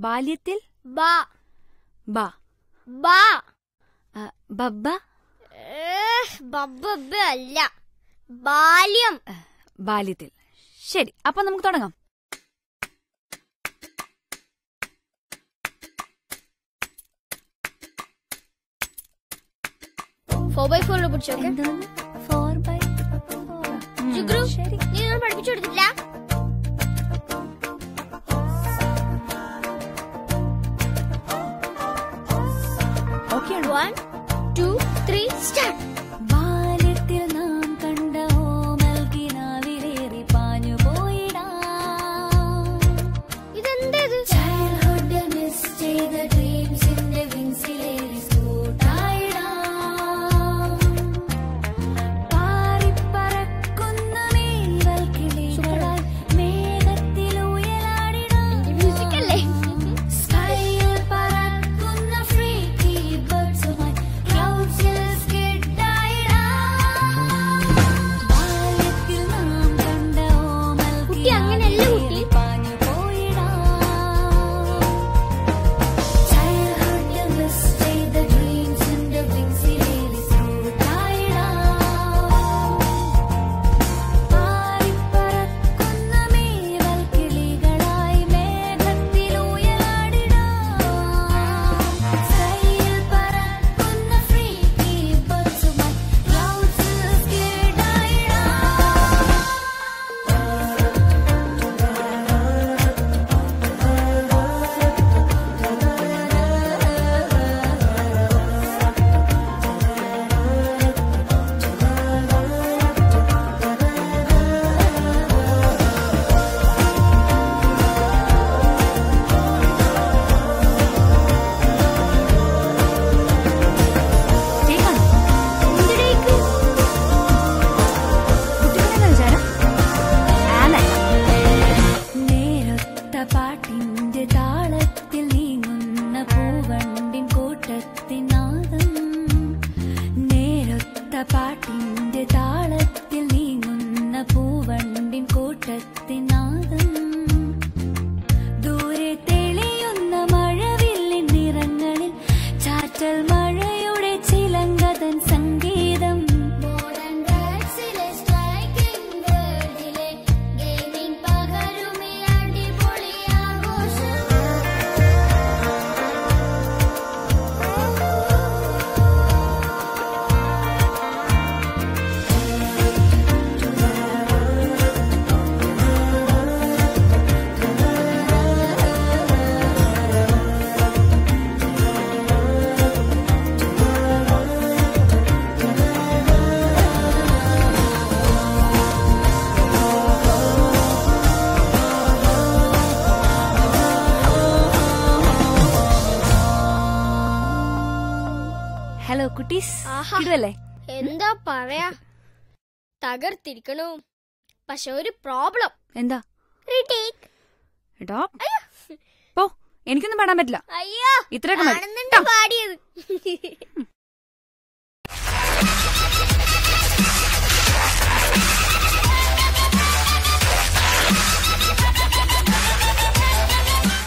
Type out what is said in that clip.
ബാല്യത്തിൽ ബാ ബാ ബാ ബബ്ബ ബബ്ബ അല്ല, ബാല്യം. ബാല്യത്തിൽ. ശരി, അപ്പൊ നമുക്ക് തുടങ്ങാം. പഠിപ്പിച്ചു കൊടുത്തില്ല. Okay, 1 2 3 start. ബാല്യത്തിൽ നാം കണ്ട ഓമൽകിനാവിലേറി പാഞ്ഞു പോയിടാ. ഇതെന്തേത്? ചൈൽഡ്ഹുഡ് മിസ് ചെയ്ത ഡ്രീംസിന്റെ വിങ്സിലേറി സ്കൂട്ടായിടാ. പാറിപ്പറക്കുന്ന മേവൽ കിളികളായി മേഘത്തിൽ ഉയലാടിടാ. മ്യൂസിക്കല്ലേ? സ്കൈയിൽ പറക്കുന്ന ഫ്രീക്കി ബേർഡ്സുമായി ക്ലൗഡ്സിൽ സ്കിഡായിടാ. ബാല്യത്തിൽ നാം കണ്ട കുട്ടി അങ്ങനെയല്ല കുട്ടി. പാഞ്ഞു പോയിടാ. ചൈൽഡ്ഹുഡ് മിസ് ചെയ്ത ഡ്രീംസിന്റെ വിങ്സിലേറി സ്കൂട്ടായിടാ. പാറിപ്പറക്കുന്ന മേവൽ കിളികളായി മേഘത്തിൽ ഉയലാടിടാ. സ്കൈയിൽ പറക്കുന്ന ഫ്രീക്കി ബേർഡ്സുമായി ക്ലൗഡ്സിൽ സ്കിഡായിടാ. നേരൊത്ത പാട്ടിന്റെ താളത്തിൽ നീങ്ങുന്ന പൂവണ്ടിൻ കൂട്ടത്തിനാദം. നേരൊത്ത പാട്ടിന്റെ താളത്തിൽ നീങ്ങുന്ന പൂവണ്ടിൻ കൂട്ടത്തിനാദം. ദൂരെ തെളിയുന്ന മഴവില്ലിൻ നിറങ്ങളിൽ ചാറ്റൽ മഴയുടെ ചിലങ്കതൻ സംഗീതം. ഹലോ കുട്ടീസ്, ആഹാ. ഇതല്ലേ? എന്താ പറയാ, തകർത്തിരിക്കണു. പക്ഷെ ഒരു പ്രോബ്ലം. എന്താ? റീടേക്ക്. എടാ പോ, എനിക്കൊന്നും പാടാൻ പറ്റില്ല. അയ്യോ, ഇത്രയൊക്കെ മതി. ആണെന്നുണ്ട് പാടിയത്.